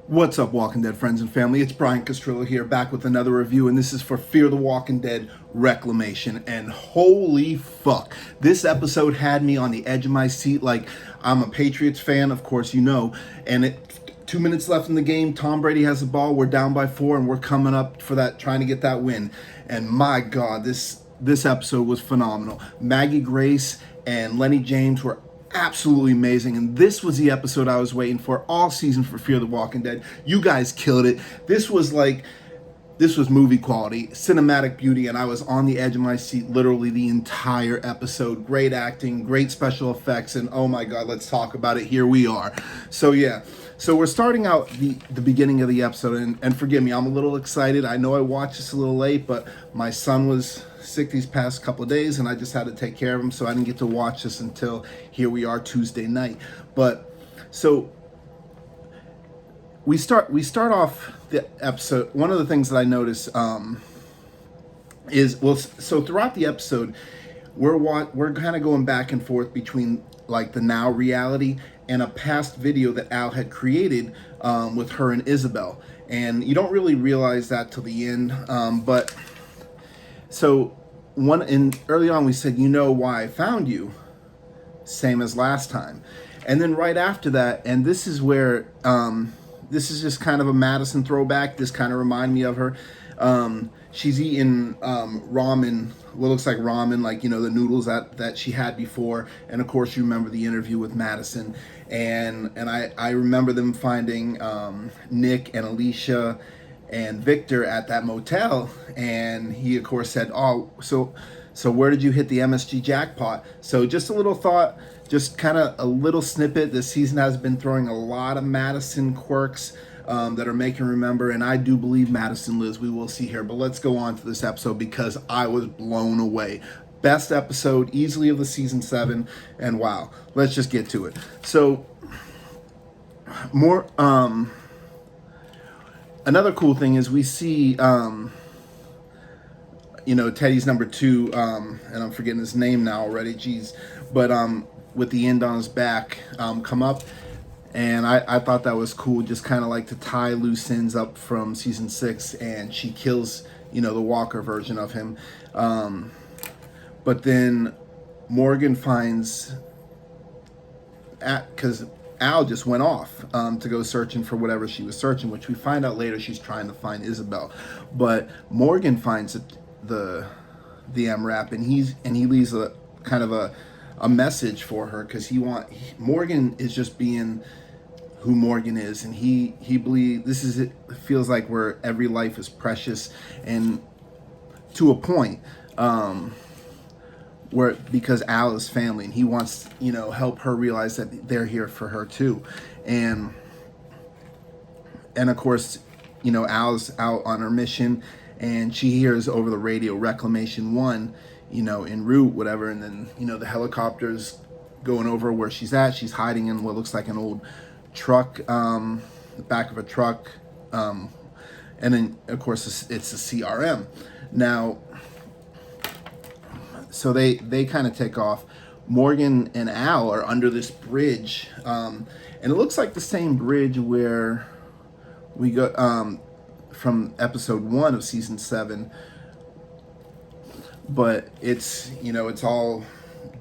What's up, Walking Dead friends and family? It's Brian Castrillo here, back with another review, and this is for Fear the Walking Dead Reclamation. And holy fuck, this episode had me on the edge of my seat. Like, I'm a Patriots fan, of course, you know, and 2 minutes left in the game. Tom Brady has the ball. We're down by 4, and we're coming up for that, trying to get that win. And my God, this episode was phenomenal. Maggie Grace and Lennie James were absolutely amazing, and this was the episode I was waiting for all season for Fear the Walking Dead. You guys killed it. This was movie quality, cinematic beauty, and I was on the edge of my seat literally the entire episode. Great acting, great special effects, and oh my God, let's talk about it. Here we are. So yeah, so we're starting out the beginning of the episode, and forgive me, I'm a little excited. I know I watched this a little late, but my son was sick these past couple of days, and I just had to take care of him, so I didn't get to watch this until here we are Tuesday night. But so we start off the episode. One of the things that I noticed is, well, so throughout the episode, we're kind of going back and forth between like the now reality and a past video that Al had created with her and Isabel, and you don't really realize that till the end. But so early on we said, you know why I found you, same as last time. And then right after that, and this is where this is just kind of a Madison throwback. This kind of reminded me of her. She's eating ramen, what looks like ramen, like, you know, the noodles that she had before. And of course you remember the interview with Madison. And I remember them finding Nick and Alicia and Victor at that motel, and he of course said, oh, so where did you hit the MSG jackpot? So just a little thought, just kind of a little snippet. This season has been throwing a lot of Madison quirks that are making remember, and I do believe Madison lives. We will see here, but let's go on to this episode because I was blown away. Best episode easily of the season 7, and wow, let's just get to it. So more another cool thing is we see, you know, Teddy's number 2, and I'm forgetting his name now already, geez, but with the end on his back, come up, and I thought that was cool, just kind of like to tie loose ends up from season 6, and she kills, you know, the Walker version of him, but then Morgan finds, because Al just went off to go searching for whatever she was searching, which we find out later she's trying to find Isabel. But Morgan finds the MRAP, and he leaves a kind of a message for her, because Morgan is just being who Morgan is, and he believes this is it. Feels like where every life is precious, and to a point. Where, because Al is family, and he wants, you know, help her realize that they're here for her too, and of course, you know, Al's out on her mission, and she hears over the radio Reclamation 1, you know, en route, whatever, and then, you know, the helicopter's going over where she's at. She's hiding in what looks like an old truck, the back of a truck, and then of course it's a CRM. Now, so they kind of take off. Morgan and Al are under this bridge, and it looks like the same bridge where we go from episode 1 of season 7, but it's, you know, it's all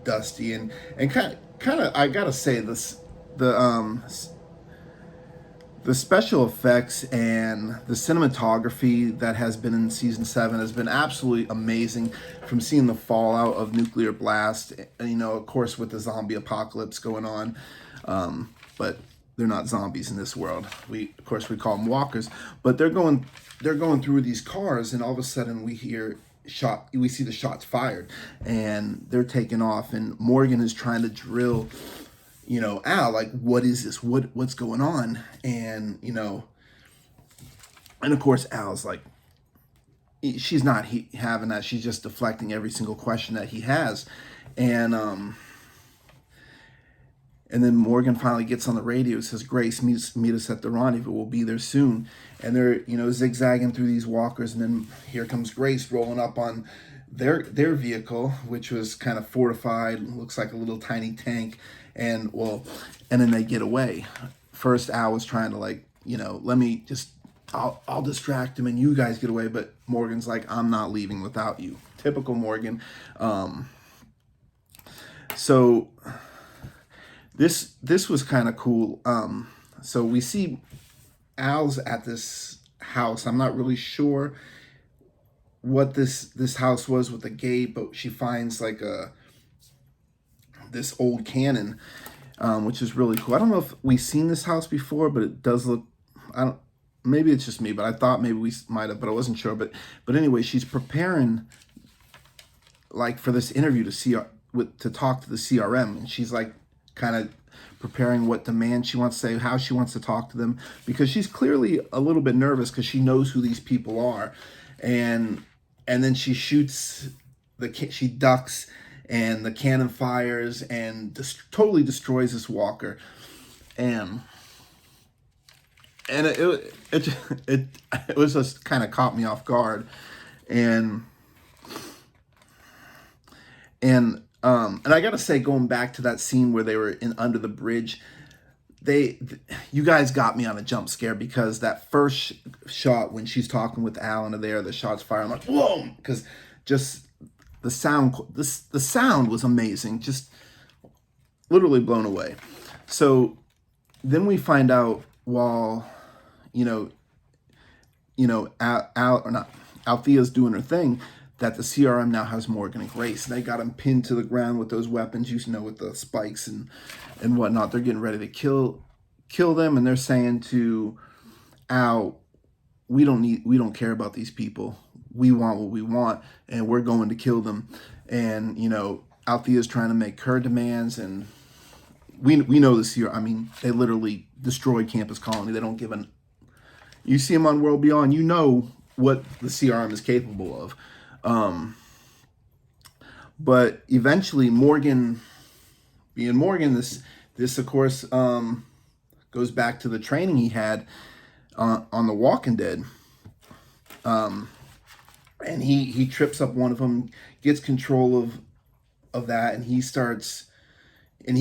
dusty and kind of I gotta say, the special effects and the cinematography that has been in season 7 has been absolutely amazing, from seeing the fallout of nuclear blast, you know, of course with the zombie apocalypse going on, but they're not zombies in this world. We call them walkers, but they're going through these cars, and all of a sudden we see the shots fired, and they're taking off, and Morgan is trying to drill, you know, Al, like, what is this? What's going on? And, you know, and of course Al's like, she's not having that. She's just deflecting every single question that he has. And then Morgan finally gets on the radio, says, Grace, meet us at the rendezvous. We'll be there soon. And they're, you know, zigzagging through these walkers. And then here comes Grace rolling up on their vehicle, which was kind of fortified, looks like a little tiny tank. And then they get away. First, Al was trying to, like, let me just, I'll distract him and you guys get away. But Morgan's like, I'm not leaving without you. Typical Morgan. So this was kind of cool. So we see Al's at this house. I'm not really sure what this house was with the gate, but she finds like this old cannon, which is really cool. I don't know if we've seen this house before, but it does look, maybe it's just me, but I thought maybe we might have, but I wasn't sure. But anyway, she's preparing like for this interview to talk to the CRM, and she's like kind of preparing what demand she wants to say, how she wants to talk to them, because she's clearly a little bit nervous because she knows who these people are. And then she shoots, she ducks, and the cannon fires and totally destroys this walker. And it was just kind of caught me off guard. And I gotta say, going back to that scene where they were under the bridge, you guys got me on a jump scare, because that first shot when she's talking with Alan there, the shots fire, I'm like, whoa, because just the sound was amazing, just literally blown away. So then we find out while Althea's doing her thing, that the CRM now has Morgan and Grace, and they got them pinned to the ground with those weapons, with the spikes and whatnot. They're getting ready to kill them, and they're saying to Al, we don't care about these people. We want what we want, and we're going to kill them. And Althea's trying to make her demands, and we know the CRM. I mean, they literally destroyed Campus Colony. They don't give an. You see them on World Beyond, you know what the CRM is capable of. But eventually Morgan, being Morgan, this of course goes back to the training he had on The Walking Dead. And he trips up one of them, gets control of that, and he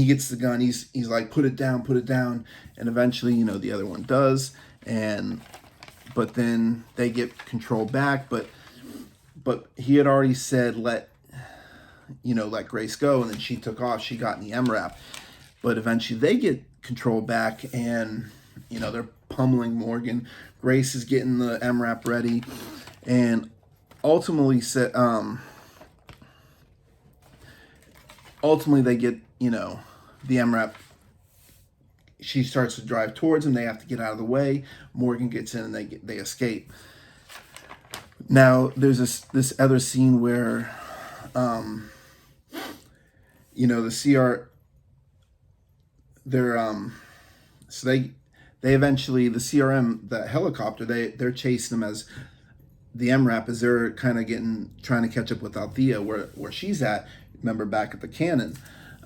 gets the gun. He's like, put it down, and eventually the other one does, but then they get control back, but he had already said let Grace go, and then she took off. She got in the MRAP, but eventually they get control back, and they're pummeling Morgan. Grace is getting the MRAP ready, and ultimately they get the MRAP. She starts to drive towards them. They have to get out of the way. Morgan gets in, and they escape. Now there's this other scene where the CR, so they eventually, the CRM, the helicopter, they're chasing them as the MRAP, as they're kind of trying to catch up with Althea where she's at. Remember, back at the cannon,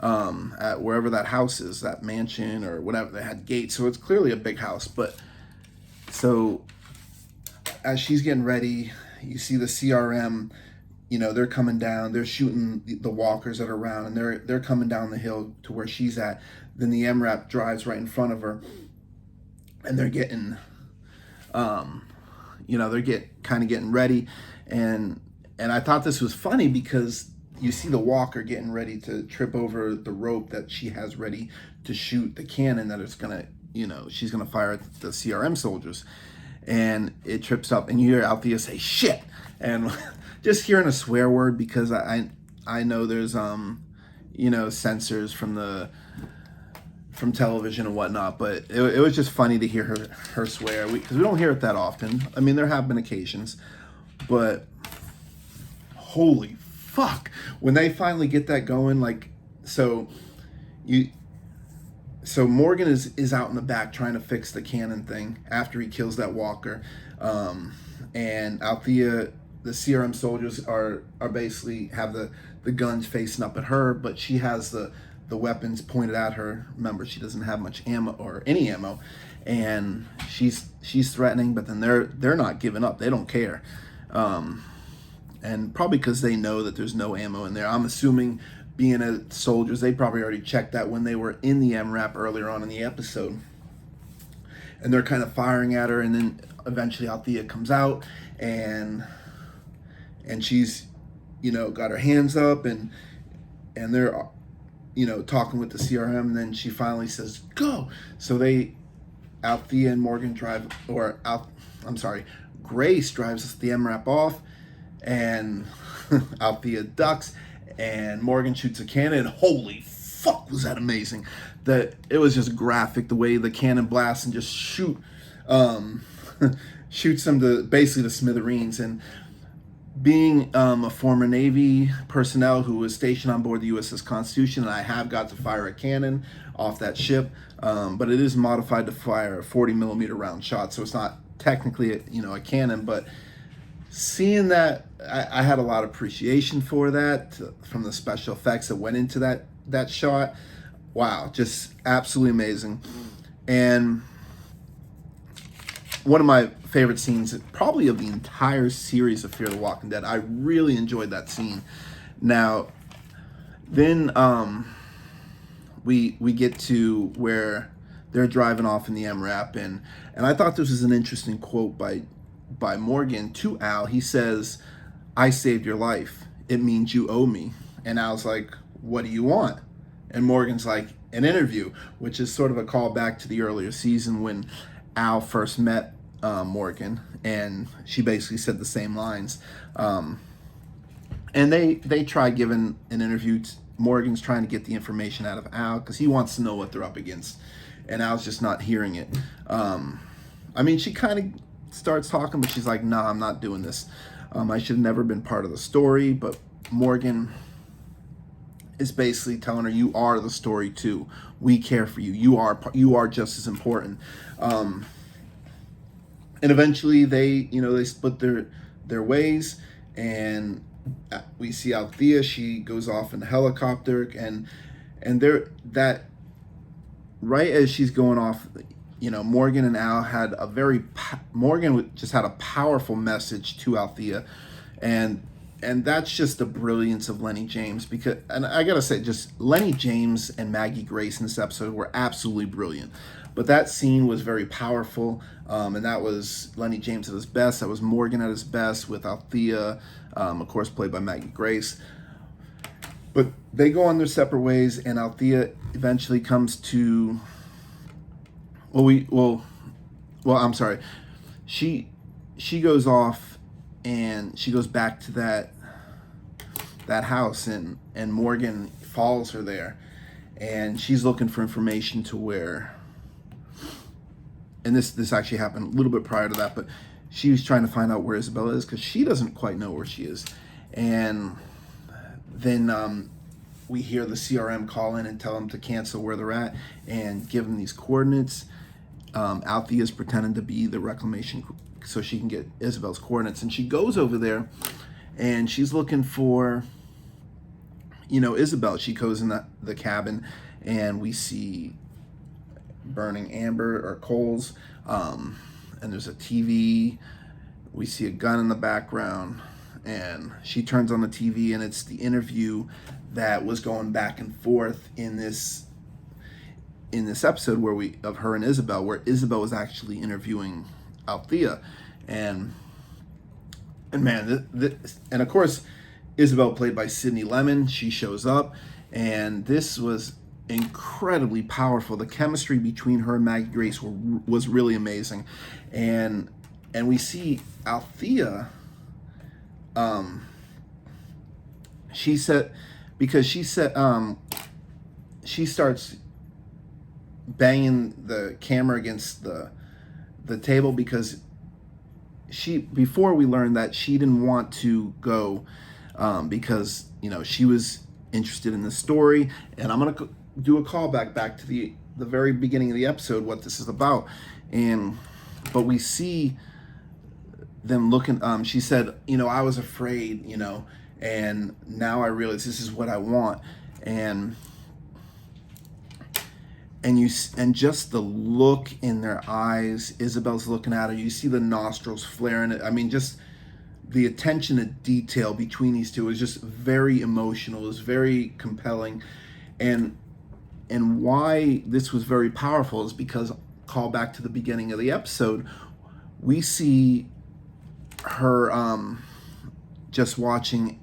at wherever that house is, that mansion or whatever, they had gates, so it's clearly a big house. But so as she's getting ready, you see the CRM, they're coming down, they're shooting the walkers that are around, and they're coming down the hill to where she's at. Then the MRAP drives right in front of her, and they're getting getting ready. And I thought this was funny, because you see the walker getting ready to trip over the rope that she has ready to shoot the cannon that it's gonna, she's gonna fire at the CRM soldiers, and it trips up, and you hear Althea say shit, and just hearing a swear word, because I know there's censors from television and whatnot, but it was just funny to hear her swear, because we don't hear it that often. I mean, there have been occasions, but holy fuck, when they finally get that going, so Morgan is out in the back trying to fix the cannon thing after he kills that walker, and Althea, the CRM soldiers are basically have the guns facing up at her, but she has the weapons pointed at her. Remember, she doesn't have much ammo, or any ammo, and she's threatening, but then they're not giving up. They don't care, and probably because they know that there's no ammo in there. I'm assuming, being soldiers, they probably already checked that when they were in the MRAP earlier on in the episode. and they're kind of firing at her, and then eventually Althea comes out, and she's, got her hands up, and they're, talking with the CRM, and then she finally says, go. So Althea and Morgan Grace drives the MRAP off, and Althea ducks, and Morgan shoots a cannon, and holy fuck, was that amazing. It was just graphic, the way the cannon blasts and just shoots them to basically the smithereens. And being a former Navy personnel who was stationed on board the USS Constitution, and I have got to fire a cannon off that ship, but it is modified to fire a 40 millimeter round shot, so it's not technically a cannon. But seeing that, I had a lot of appreciation for that from the special effects that went into that shot. Wow, just absolutely amazing. And one of my favorite scenes probably of the entire series of Fear the Walking Dead. I really enjoyed that scene. Now, then we get to where they're driving off in the MRAP, and I thought this was an interesting quote by Morgan to Al. He says, "I saved your life. It means you owe me." And Al's like, "What do you want?" And Morgan's like, "An interview," which is sort of a callback to the earlier season when Al first met Morgan, and she basically said the same lines. And they try giving an interview. Morgan's trying to get the information out of Al because he wants to know what they're up against, and Al's just not hearing it. She kind of starts talking, but she's like, "Nah, I'm not doing this. I should have never been part of the story." But Morgan is basically telling her, "You are the story too. We care for you. You are just as important." And eventually they split their ways, and we see Althea. She goes off in a helicopter, and right as she's going off, Morgan and Al had Morgan just had a powerful message to Althea, and that's just the brilliance of Lennie James, and I gotta say, just Lennie James and Maggie Grace in this episode were absolutely brilliant. But that scene was very powerful, and that was Lennie James at his best. That was Morgan at his best with Althea, of course, played by Maggie Grace. But they go on their separate ways, and Althea eventually comes to. I'm sorry. She goes off, and she goes back to that house, and Morgan follows her there, and she's looking for information to where. And this actually happened a little bit prior to that, but she was trying to find out where Isabella is because she doesn't quite know where she is. And then we hear the CRM call in and tell them to cancel where they're at and give them these coordinates. Althea's pretending to be the Reclamation so she can get Isabel's coordinates. And she goes over there and she's looking for, Isabel. She goes in the cabin, and we see burning amber or coals, and there's a TV. We see a gun in the background, and she turns on the TV, and it's the interview that was going back and forth in this episode of her and Isabel, where Isabel was actually interviewing Althea, and man, and of course Isabel, played by Sydney Lemon, she shows up, and this was incredibly powerful. The chemistry between her and Maggie Grace was really amazing, and we see Althea. She starts banging the camera against the table because before we learned that she didn't want to go because she was interested in the story, and I'm gonna do a callback back to the very beginning of the episode, what this is about. But we see them looking. She said, I was afraid, and now I realize this is what I want. And just the look in their eyes, Isabel's looking at her. You see the nostrils flaring. Just the attention to detail between these two is just very emotional. It's very compelling, and why this was very powerful is because call back to the beginning of the episode, we see her just watching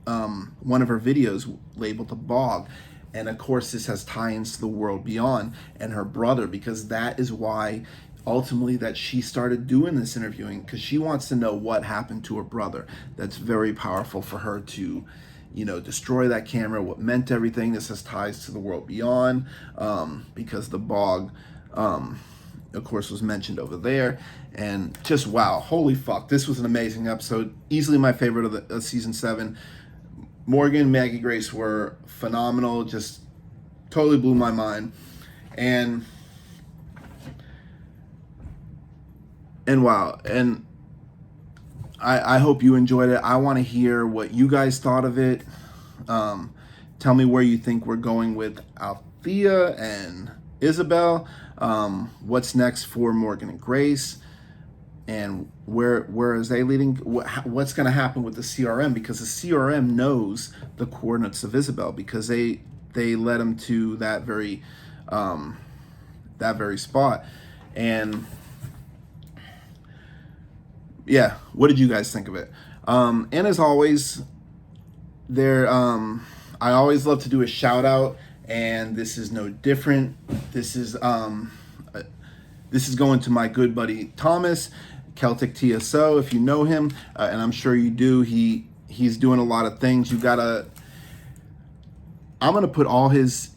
one of her videos labeled The Bog. And of course, this has tie-ins to the world beyond and her brother, because that is why ultimately that she started doing this interviewing, because she wants to know what happened to her brother. That's very powerful for her to, you know, destroy that camera, what meant everything. This has ties to the world beyond, because the Bog, of course, was mentioned over there. And just wow, holy fuck, this was an amazing episode. Easily my favorite of the season 7. Morgan, Maggie Grace were phenomenal, just totally blew my mind. And wow, and I hope you enjoyed it. I want to hear what you guys thought of it. Tell me where you think we're going with Althea and Isabel. What's next for Morgan and Grace, and where is they leading? What's going to happen with the CRM? Because the CRM knows the coordinates of Isabel, because they led him to that very spot. And yeah, what did you guys think of it? And as always, I always love to do a shout out, and this is no different. This is going to my good buddy Thomas, Celtic TSO, if you know him, and I'm sure you do. He's doing a lot of things. I'm gonna put all his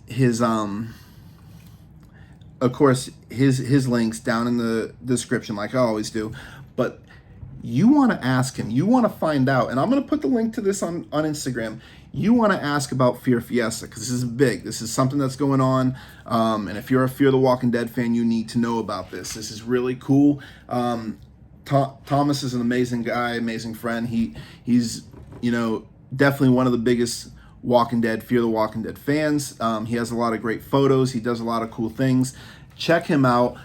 of course his links down in the description, like I always do. But you want to ask him, you want to find out, and I'm going to put the link to this on Instagram. You want to ask about Fear Fiesta, because this is big. This is something that's going on, and if you're a Fear the Walking Dead fan, you need to know about this. This is really cool. Thomas is an amazing guy, amazing friend. He's you know, definitely one of the biggest Walking Dead, Fear the Walking Dead fans. He has a lot of great photos. He does a lot of cool things. Check him out.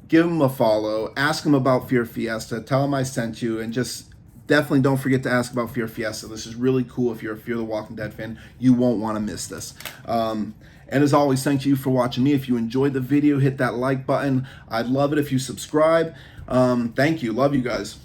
Give him a follow, ask him about Fear Fiesta, tell him I sent you, and just definitely don't forget to ask about Fear Fiesta. This is really cool. If you're a Fear the Walking Dead fan, you won't want to miss this. And as always, thank you for watching me. If you enjoyed the video, hit that like button. I'd love it if you subscribe. Thank you. Love you guys.